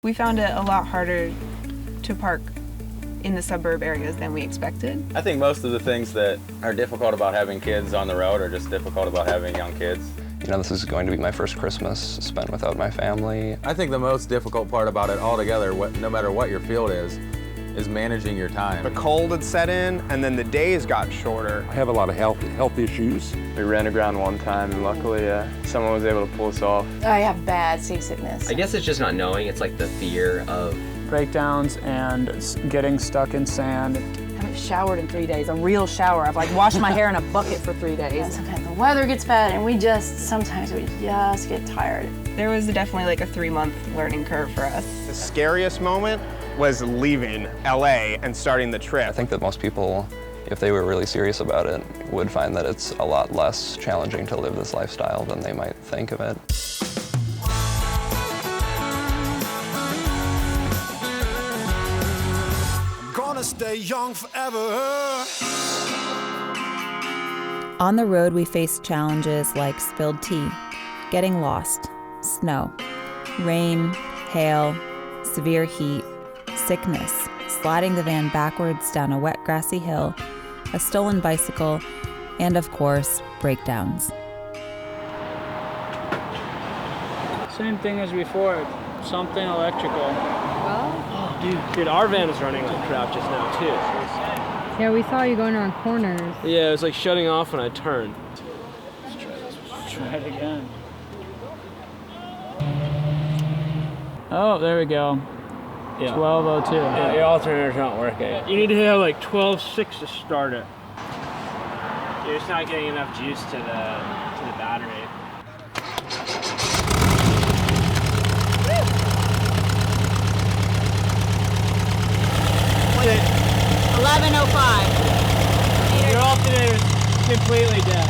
We found it a lot harder to park in the suburb areas than we expected. I think most of the things that are difficult about having kids on the road are just difficult about having young kids. You know, this is going to be my first Christmas spent without my family. I think the most difficult part about it altogether, no matter what your field is managing your time. The cold had set in, and then the days got shorter. I have a lot of health issues. We ran aground one time, and luckily someone was able to pull us off. I have bad seasickness. I guess it's just not knowing. It's like the fear of breakdowns and getting stuck in sand. I haven't showered in 3 days, a real shower. I've like washed my hair in a bucket for 3 days. And sometimes the weather gets bad and sometimes we just get tired. There was definitely like a 3-month learning curve for us. The scariest moment was leaving LA and starting the trip. I think that most people, if they were really serious about it, would find that it's a lot less challenging to live this lifestyle than they might think of it. Stay young forever. On the road, we faced challenges like spilled tea, getting lost, snow, rain, hail, severe heat, sickness, sliding the van backwards down a wet, grassy hill, a stolen bicycle, and of course, breakdowns. Same thing as before, something electrical. Dude, our van was running like crap just now too. Yeah, we saw you going around corners. Yeah, it was like shutting off when I turned. Let's try this. Let's try it again. Oh, there we go. Yeah. 12:02. Yeah, your alternator's not working. You need to have like 12.6 to start it. You're just not getting enough juice to the battery. What is it? 11:05. Your alternator's completely dead.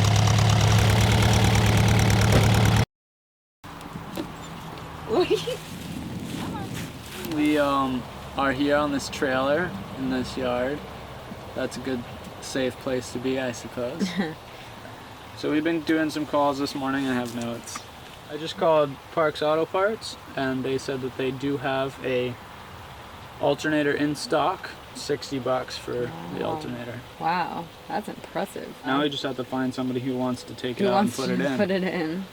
We are here on this trailer in this yard. That's a good, safe place to be, I suppose. So we've been doing some calls this morning. I have notes. I just called Parks Auto Parts, and they said that they do have a alternator in stock. $60 for the alternator. Wow, that's impressive. Now we just have to find somebody who wants to take it out and put it in.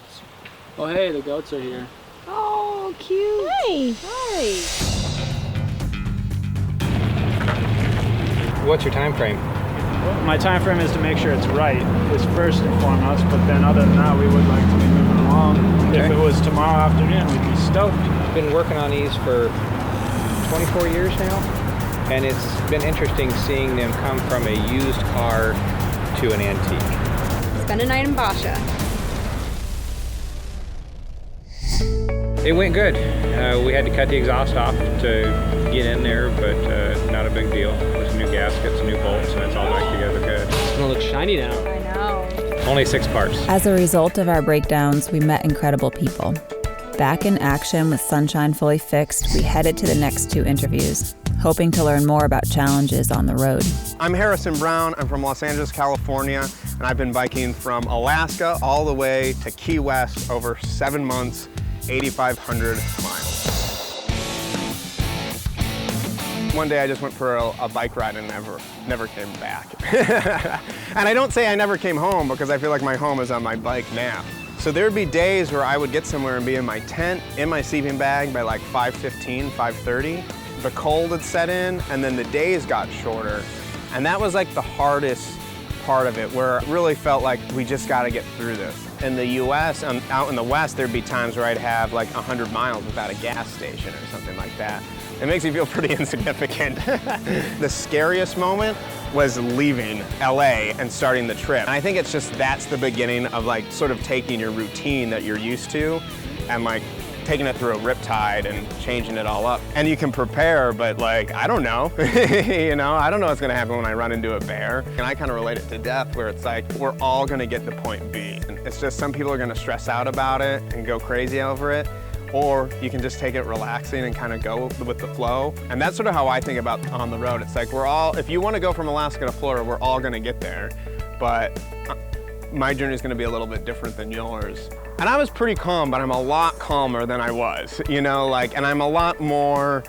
Oh hey, the goats are here. Oh, cute. Hi. Hi. What's your time frame? My time frame is to make sure it's right, is first and foremost, but then other than that, we would like to be moving along. Okay. If it was tomorrow afternoon, we'd be stoked. I've been working on these for 24 years now, and it's been interesting seeing them come from a used car to an antique. Spend a night in Basha. It went good. We had to cut the exhaust off to get in there, but not a big deal. There's new gaskets, new bolts, and it's all back together good. It's gonna look shiny now. I know. Only 6 parts. As a result of our breakdowns, we met incredible people. Back in action with Sunshine fully fixed, we headed to the next 2 interviews, hoping to learn more about challenges on the road. I'm Harrison Brown. I'm from Los Angeles, California, and I've been biking from Alaska all the way to Key West over 7 months, 8,500 miles. One day I just went for a bike ride and never came back. And I don't say I never came home because I feel like my home is on my bike now. So there'd be days where I would get somewhere and be in my tent, in my sleeping bag by like 5:15, 5:30. The cold had set in, and then the days got shorter. And that was like the hardest part of it, where it really felt like we just gotta get through this. In the US, out in the West, there'd be times where I'd have like 100 miles without a gas station or something like that. It makes me feel pretty insignificant. The scariest moment was leaving LA and starting the trip. And I think it's just, that's the beginning of like sort of taking your routine that you're used to and like taking it through a riptide and changing it all up. And you can prepare, but like, I don't know. You know, I don't know what's gonna happen when I run into a bear. And I kind of relate it to death, where it's like, we're all gonna get to point B. And it's just, some people are gonna stress out about it and go crazy over it. Or you can just take it relaxing and kind of go with the flow. And that's sort of how I think about on the road. It's like, we're all, if you want to go from Alaska to Florida, we're all going to get there. But my journey is going to be a little bit different than yours. And I was pretty calm, but I'm a lot calmer than I was, you know, like, and I'm a lot more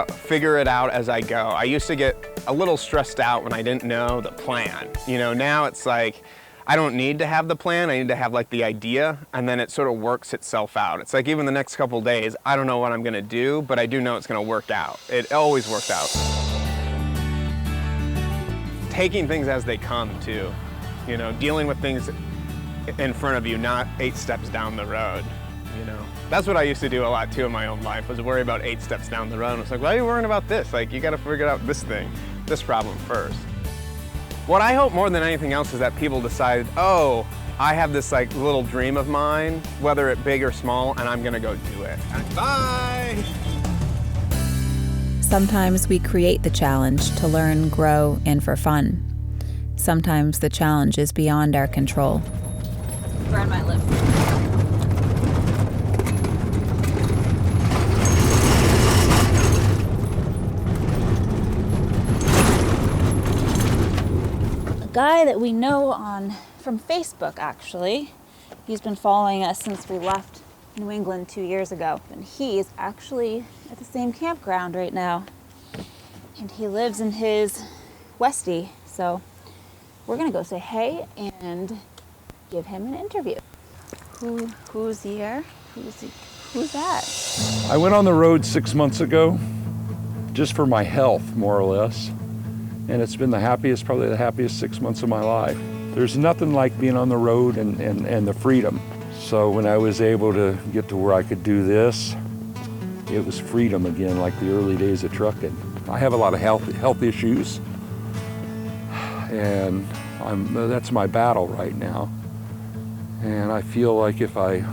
figure it out as I go. I used to get a little stressed out when I didn't know the plan. You know, now it's like, I don't need to have the plan, I need to have like the idea, and then it sort of works itself out. It's like even the next couple days, I don't know what I'm gonna do, but I do know it's gonna work out. It always worked out. Taking things as they come too. You know, dealing with things in front of you, not 8 steps down the road, you know. That's what I used to do a lot too in my own life, was worry about 8 steps down the road. And it's like, why are you worrying about this? Like, you gotta figure out this thing, this problem first. What I hope more than anything else is that people decide, oh, I have this like little dream of mine, whether it big or small, and I'm gonna go do it. Bye! Sometimes we create the challenge to learn, grow, and for fun. Sometimes the challenge is beyond our control. Burn my lip. Guy that we know from Facebook, actually. He's been following us since we left New England 2 years ago. And he is actually at the same campground right now. And he lives in his Westie. So we're gonna go say hey and give him an interview. Who's here? Who's that? I went on the road 6 months ago, just for my health, more or less. And it's been probably the happiest 6 months of my life. There's nothing like being on the road and the freedom. So when I was able to get to where I could do this, it was freedom again, like the early days of trucking. I have a lot of health issues, and that's my battle right now. And I feel like if I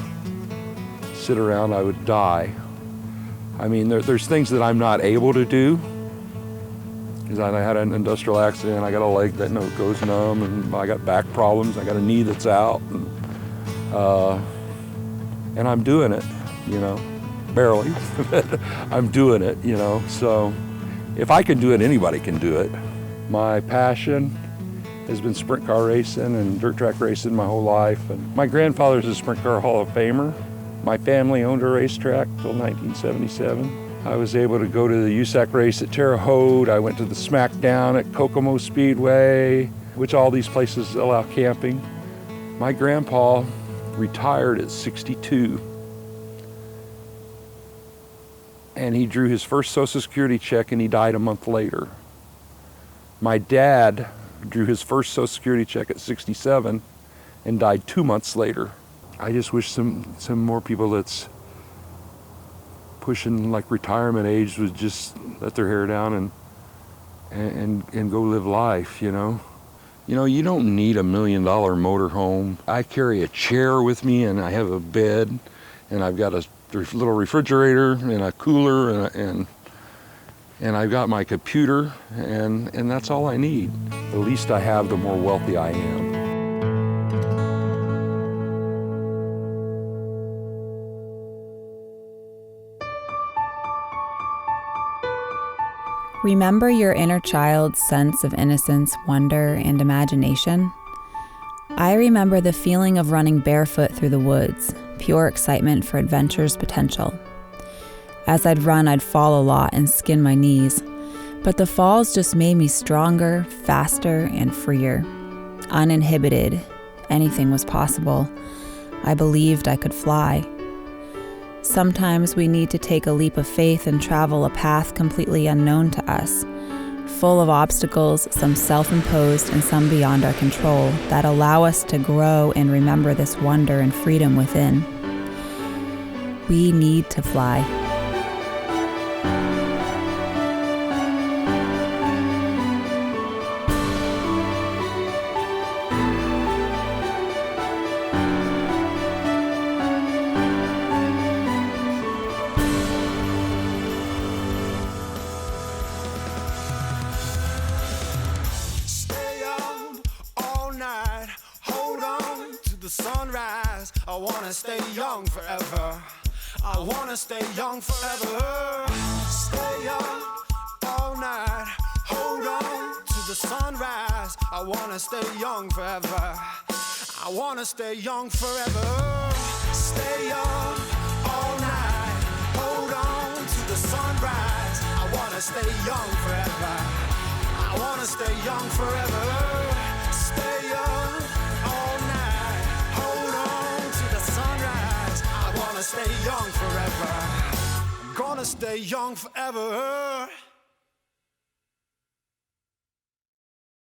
sit around, I would die. I mean, there's things that I'm not able to do, because I had an industrial accident, I got a leg that goes numb, and I got back problems, I got a knee that's out, and I'm doing it, you know, barely, but I'm doing it, you know, so if I can do it, anybody can do it. My passion has been sprint car racing and dirt track racing my whole life, and my grandfather's a sprint car Hall of Famer. My family owned a racetrack until 1977. I was able to go to the USAC race at Terre Haute. I went to the Smackdown at Kokomo Speedway, which all these places allow camping. My grandpa retired at 62. And he drew his first Social Security check and he died a month later. My dad drew his first Social Security check at 67 and died 2 months later. I just wish some more people that's pushing like retirement age would just let their hair down and go live life, you know. You know, you don't need $1 million motorhome. I carry a chair with me, and I have a bed, and I've got a little refrigerator and a cooler, and I've got my computer, and that's all I need. The least I have, the more wealthy I am. Remember your inner child's sense of innocence, wonder, and imagination? I remember the feeling of running barefoot through the woods, pure excitement for adventure's potential. As I'd run, I'd fall a lot and skin my knees, but the falls just made me stronger, faster, and freer. Uninhibited, anything was possible. I believed I could fly. Sometimes we need to take a leap of faith and travel a path completely unknown to us, full of obstacles, some self-imposed and some beyond our control, that allow us to grow and remember this wonder and freedom within. We need to fly. Sunrise, I wanna stay young forever. I wanna stay young forever. Stay young all night. Hold on to the sunrise. I wanna stay young forever. I wanna stay young forever. Stay young all night. Hold on to the sunrise. I wanna stay young forever. I wanna stay young forever. Stay young all night. Hold on to the sunrise. I wanna stay young forever. I'm gonna stay young forever.